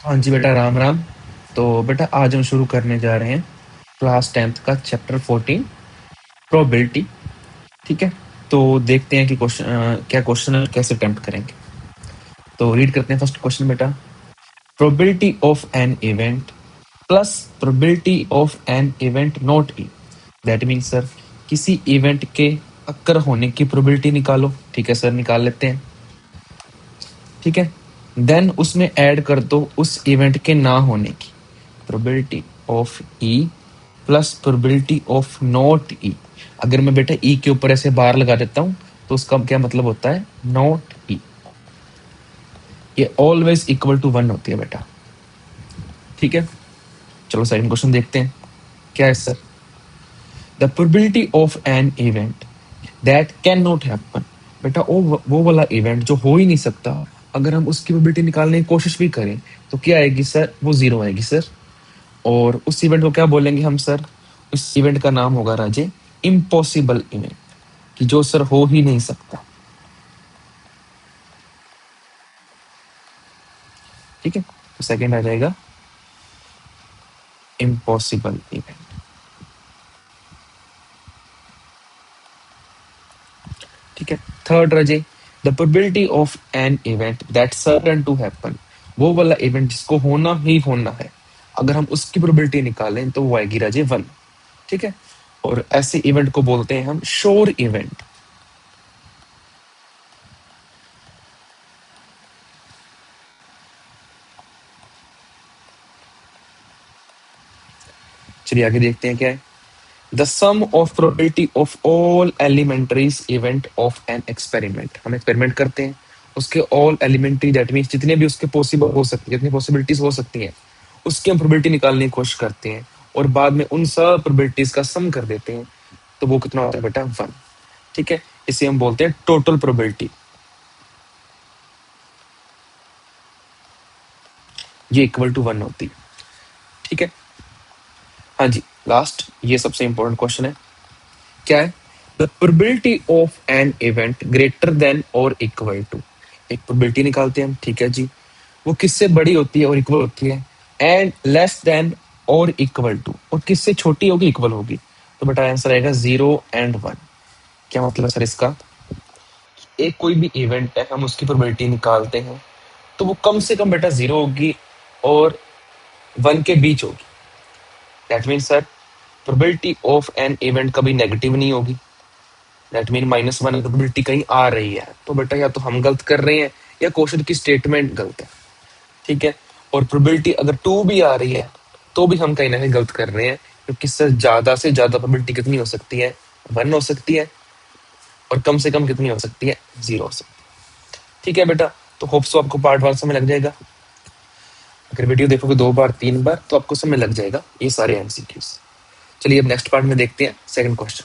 हाँ जी बेटा, राम राम। तो बेटा आज हम शुरू करने जा रहे हैं क्लास 10th का चैप्टर 14 प्रोबेबिलिटी। ठीक है, तो देखते हैं कि क्या क्वेश्चन है, कैसे अटेम्प्ट करेंगे। तो रीड करते हैं फर्स्ट क्वेश्चन बेटा। Probability of an event plus probability of an event not E. That means sir, किसी इवेंट के अक्कर होने की प्रोबेबिलिटी निकालो। ठीक है सर, निकाल लेते हैं। ठीक है, देन उसमें ऐड कर दो उस इवेंट के ना होने की probability of E plus probability of not E. अगर मैं बेटा ई के ऊपर ऐसे बार लगा देता हूं तो उसका क्या मतलब होता है, नॉट ई। ये ऑलवेज इक्वल टू 1 होती है बेटा। ठीक है, चलो सेकंड क्वेश्चन देखते हैं क्या है sir. The probability of an event that can not happen. बेटा वो वाला इवेंट जो हो ही नहीं सकता, अगर हम उसकी प्रोबेबिलिटी निकालने की कोशिश भी करें तो क्या आएगी सर, वो 0 आएगी सर। और उस इवेंट को क्या बोलेंगे हम सर, उस इवेंट का नाम होगा राजे इम्पॉसिबल इवेंट, कि जो सर हो ही नहीं सकता। ठीक है, तो सेकंड आ जाएगा इम्पॉसिबल इवेंट। ठीक है, थर्ड राजे the probability of an event that certain to happen. वो वाला इवेंट जिसको होना ही होना है, अगर हम उसकी प्रोबेबिलिटी निकालें तो वो आएगी राजे 1। ठीक है, और ऐसे इवेंट को बोलते हैं हम श्योर इवेंट। चलिए आगे देखते हैं क्या है। The sum of probability of all elementaries event of an experiment. हम एक्सपेरिमेंट करते हैं, उसके ऑल एलिमेंट्री दैट मीन्स जितने भी उसके पॉसिबल हो सकती है, जितनी पॉसिबिलिटीज हो सकती हैं, उसकी हम प्रोबेबिलिटी निकालने की कोशिश करते हैं और बाद में उन सब प्रोबेबिलिटीज का सम कर देते हैं। तो वो कितना होता है बेटा, 1। ठीक है, इसे हम बोलते हैं टोटल प्रोबेबिलिटी। ये इक्वल टू 1 होती है। ठीक है, हाँ जी, लास्ट ये सबसे इंपॉर्टेंट क्वेश्चन है। क्या है, the probability of an event greater than और इक्वल टू। एक प्रोबेबिलिटी निकालते हैं हम। ठीक है जी, वो किससे बड़ी होती है और इक्वल होती है, एंड लेस देन और इक्वल टू, और किससे छोटी होगी, इक्वल होगी। तो बेटा आंसर आएगा 0 एंड 1। क्या मतलब है सर इसका, एक कोई भी इवेंट है, हम उसकी प्रोबेबिलिटी निकालते हैं तो वो कम से कम बेटा 0 होगी और 1 के बीच होगी। That mean sir, probability of an event कभी नेगेटिव नहीं होगी। दैट मीन -1 प्रोबेबिलिटी कहीं आ रही है तो बेटा या तो हम गलत कर रहे हैं या क्वेश्चन की स्टेटमेंट गलत है। ठीक है, और प्रोबेबिलिटी अगर 2 भी आ रही है तो भी हम कहीं ना कहीं गलत कर रहे हैं, क्योंकि सर ज्यादा से ज्यादा प्रोबेबिलिटी कितनी हो सकती है, 1 हो सकती है, और कम से कम कितनी हो सकती है, 0 हो सकती है। ठीक है बेटा, तो होप सो आपको पार्ट 1 समय लग जाएगा। अगर वीडियो देखोगे 2 बार 3 बार तो आपको समय लग जाएगा ये सारे एमसीक्यूज। चलिए अब नेक्स्ट पार्ट में देखते हैं सेकंड क्वेश्चन।